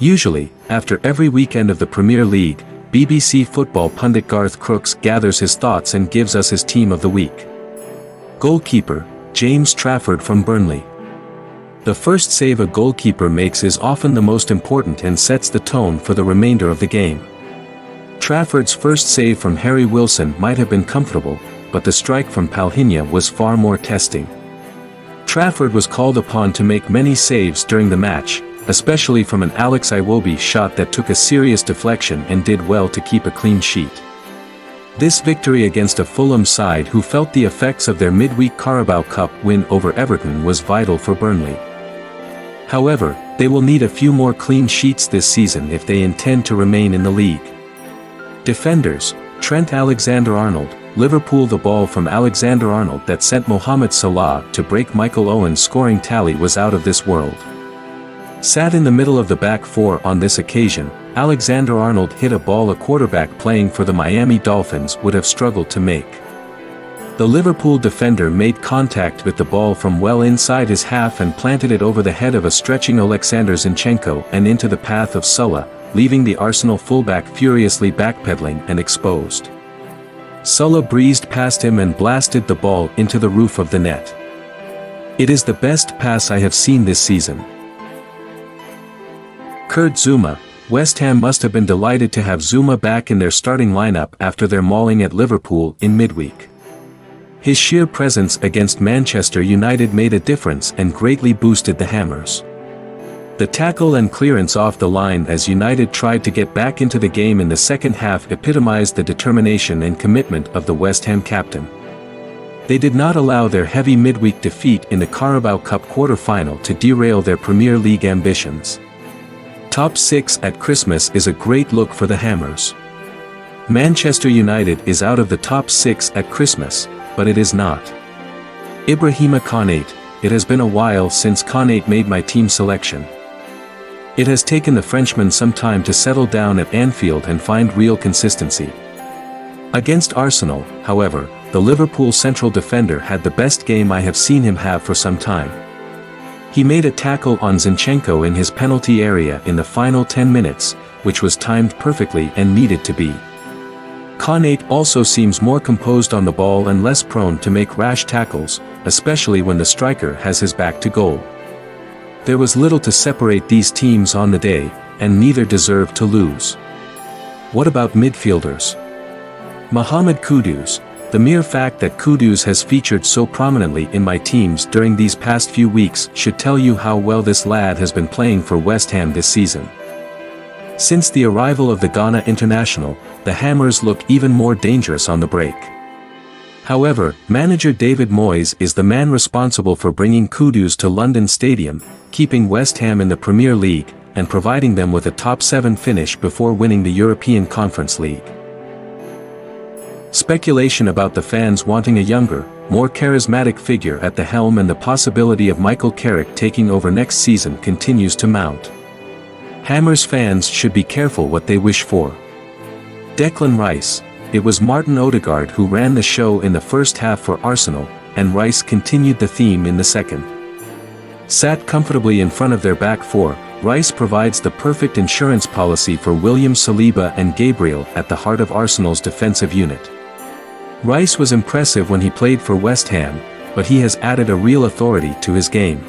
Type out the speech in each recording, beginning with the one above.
Usually, after every weekend of the Premier League, BBC football pundit Garth Crooks gathers his thoughts and gives us his team of the week. Goalkeeper, James Trafford from Burnley. The first save a goalkeeper makes is often the most important and sets the tone for the remainder of the game. Trafford's first save from Harry Wilson might have been comfortable, but the strike from Palhinha was far more testing. Trafford was called upon to make many saves during the match, especially from an Alex Iwobi shot that took a serious deflection and did well to keep a clean sheet. This victory against a Fulham side who felt the effects of their midweek Carabao Cup win over Everton was vital for Burnley. However, they will need a few more clean sheets this season if they intend to remain in the league. Defenders, Trent Alexander-Arnold. Liverpool. The ball from Alexander-Arnold that sent Mohamed Salah to break Michael Owen's scoring tally was out of this world. Sat in the middle of the back four on this occasion, Alexander-Arnold hit a ball a quarterback playing for the Miami Dolphins would have struggled to make. The Liverpool defender made contact with the ball from well inside his half and planted it over the head of a stretching Alexander Zinchenko and into the path of Salah, leaving the Arsenal fullback furiously backpedaling and exposed. Salah breezed past him and blasted the ball into the roof of the net. It is the best pass I have seen this season. Kurt Zouma. West Ham must have been delighted to have Zouma back in their starting lineup after their mauling at Liverpool in midweek. His sheer presence against Manchester United made a difference and greatly boosted the Hammers. The tackle and clearance off the line as United tried to get back into the game in the second half epitomized the determination and commitment of the West Ham captain. They did not allow their heavy midweek defeat in the Carabao Cup quarter-final to derail their Premier League ambitions. Top 6 at Christmas is a great look for the Hammers. Manchester United is out of the top 6 at Christmas, but it is not. Ibrahima Konate. It has been a while since Konate made my team selection. It has taken the Frenchman some time to settle down at Anfield and find real consistency. Against Arsenal, however, the Liverpool central defender had the best game I have seen him have for some time. He made a tackle on Zinchenko in his penalty area in the final 10 minutes, which was timed perfectly and needed to be. Konate also seems more composed on the ball and less prone to make rash tackles, especially when the striker has his back to goal. There was little to separate these teams on the day, and neither deserved to lose. What about midfielders? Mohamed Kudus. The mere fact that Kudus has featured so prominently in my teams during these past few weeks should tell you how well this lad has been playing for West Ham this season. Since the arrival of the Ghana international, the Hammers look even more dangerous on the break. However, manager David Moyes is the man responsible for bringing Kudus to London Stadium, keeping West Ham in the Premier League, and providing them with a top 7 finish before winning the European Conference League. Speculation about the fans wanting a younger, more charismatic figure at the helm and the possibility of Michael Carrick taking over next season continues to mount. Hammers fans should be careful what they wish for. Declan Rice. It was Martin Odegaard who ran the show in the first half for Arsenal, and Rice continued the theme in the second. Sat comfortably in front of their back four, Rice provides the perfect insurance policy for William Saliba and Gabriel at the heart of Arsenal's defensive unit. Rice was impressive when he played for West Ham, but he has added a real authority to his game.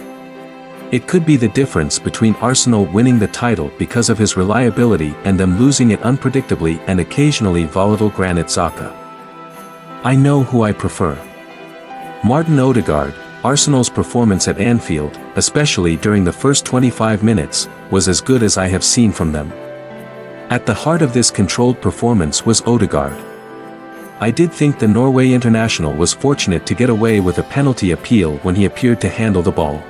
It could be the difference between Arsenal winning the title because of his reliability and them losing it unpredictably and occasionally volatile Granit Xhaka. I know who I prefer. Martin Odegaard. Arsenal's performance at Anfield, especially during the first 25 minutes, was as good as I have seen from them. At the heart of this controlled performance was Odegaard. I did think the Norway international was fortunate to get away with a penalty appeal when he appeared to handle the ball.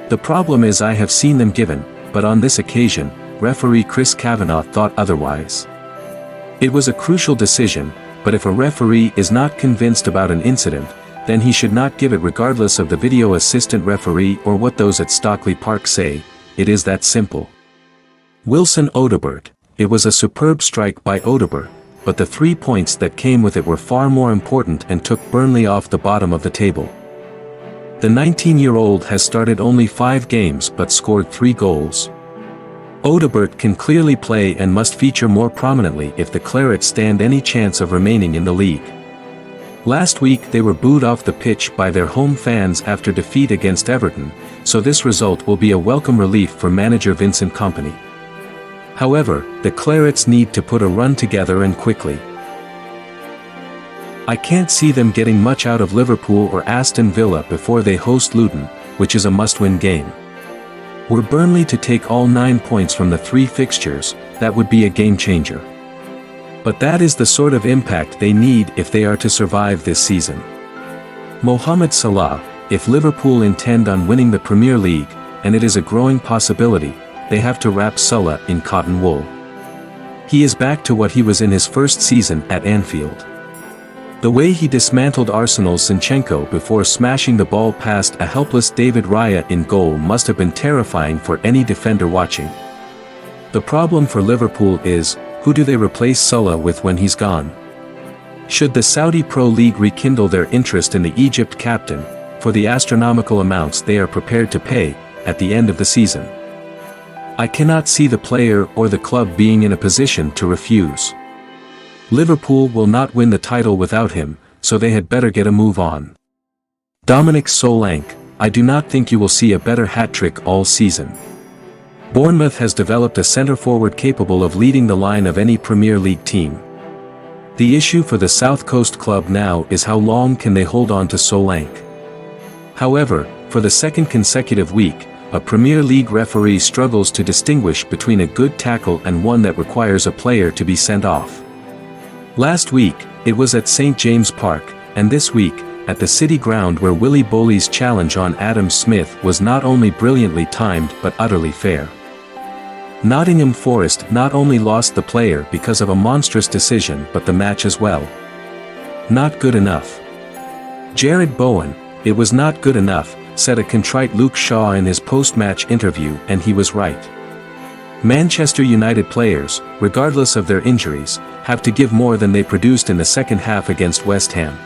The problem is I have seen them given, but on this occasion, referee Chris Kavanagh thought otherwise. It was a crucial decision, but if a referee is not convinced about an incident, then he should not give it regardless of the video assistant referee or what those at Stockley Park say. It is that simple. Wilson Odobert. It was a superb strike by Odobert, but the 3 points that came with it were far more important and took Burnley off the bottom of the table. The 19-year-old has started only 5 games but scored 3 goals. Odebert can clearly play and must feature more prominently if the Clarets stand any chance of remaining in the league. Last week they were booed off the pitch by their home fans after defeat against Everton, so this result will be a welcome relief for manager Vincent Kompany. However, the Clarets need to put a run together and quickly. I can't see them getting much out of Liverpool or Aston Villa before they host Luton, which is a must-win game. Were Burnley to take all 9 points from the 3 fixtures, that would be a game-changer. But that is the sort of impact they need if they are to survive this season. Mohamed Salah, if Liverpool intend on winning the Premier League, and it is a growing possibility, they have to wrap Salah in cotton wool. He is back to what he was in his first season at Anfield. The way he dismantled Arsenal's Zinchenko before smashing the ball past a helpless David Raya in goal must have been terrifying for any defender watching. The problem for Liverpool is, who do they replace Salah with when he's gone? Should the Saudi Pro League rekindle their interest in the Egypt captain, for the astronomical amounts they are prepared to pay, at the end of the season? I cannot see the player or the club being in a position to refuse. Liverpool will not win the title without him, so they had better get a move on. Dominic Solanke, I do not think you will see a better hat-trick all season. Bournemouth has developed a centre-forward capable of leading the line of any Premier League team. The issue for the South Coast club now is how long can they hold on to Solanke. However, for the second consecutive week, a Premier League referee struggles to distinguish between a good tackle and one that requires a player to be sent off. Last week, it was at St James Park, and this week, at the City Ground where Willy Boley's challenge on Adam Smith was not only brilliantly timed but utterly fair. Nottingham Forest not only lost the player because of a monstrous decision but the match as well. Not good enough. Jared Bowen, it was not good enough, said a contrite Luke Shaw in his post-match interview, and he was right. Manchester United players, regardless of their injuries, have to give more than they produced in the second half against West Ham.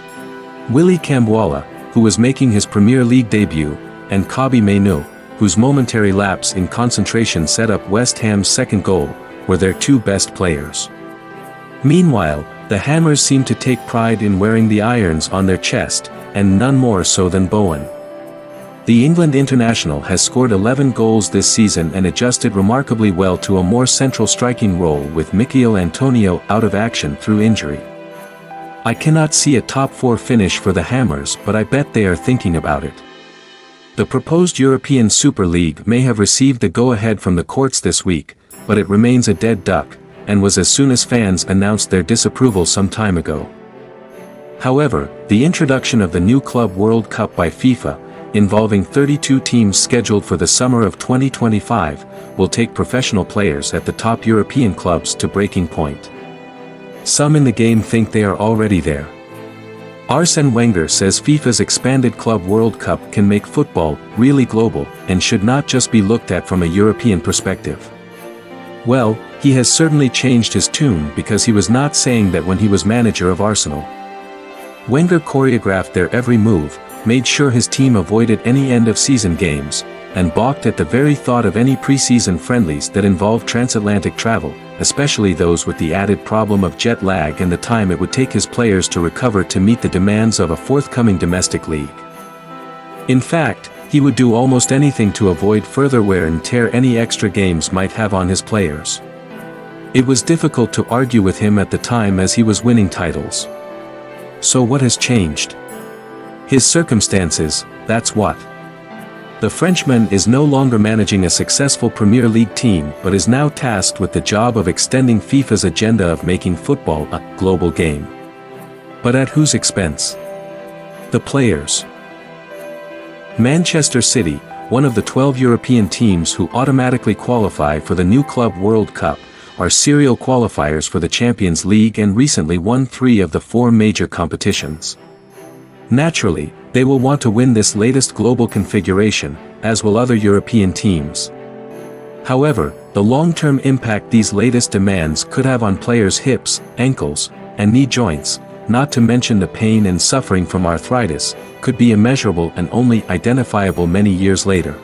Willy Kambwala, who was making his Premier League debut, and Kobbie Mainoo, whose momentary lapse in concentration set up West Ham's second goal, were their 2 best players. Meanwhile, the Hammers seem to take pride in wearing the irons on their chest, and none more so than Bowen. The England international has scored 11 goals this season and adjusted remarkably well to a more central striking role with Michail Antonio out of action through injury. I cannot see a top 4 finish for the Hammers, but I bet they are thinking about it. The proposed European Super League may have received the go-ahead from the courts this week, but it remains a dead duck, and was as soon as fans announced their disapproval some time ago. However, the introduction of the new Club World Cup by FIFA, involving 32 teams scheduled for the summer of 2025, will take professional players at the top European clubs to breaking point. Some in the game think they are already there. Arsène Wenger says FIFA's expanded Club World Cup can make football really global and should not just be looked at from a European perspective. Well, he has certainly changed his tune because he was not saying that when he was manager of Arsenal. Wenger choreographed their every move, made sure his team avoided any end-of-season games, and balked at the very thought of any pre-season friendlies that involved transatlantic travel, especially those with the added problem of jet lag and the time it would take his players to recover to meet the demands of a forthcoming domestic league. In fact, he would do almost anything to avoid further wear and tear any extra games might have on his players. It was difficult to argue with him at the time as he was winning titles. So what has changed? His circumstances, that's what. The Frenchman is no longer managing a successful Premier League team but is now tasked with the job of extending FIFA's agenda of making football a global game. But at whose expense? The players. Manchester City, one of the 12 European teams who automatically qualify for the new Club World Cup, are serial qualifiers for the Champions League and recently won 3 of the 4 major competitions. Naturally, they will want to win this latest global configuration, as will other European teams. However, the long-term impact these latest demands could have on players' hips, ankles, and knee joints, not to mention the pain and suffering from arthritis, could be immeasurable and only identifiable many years later.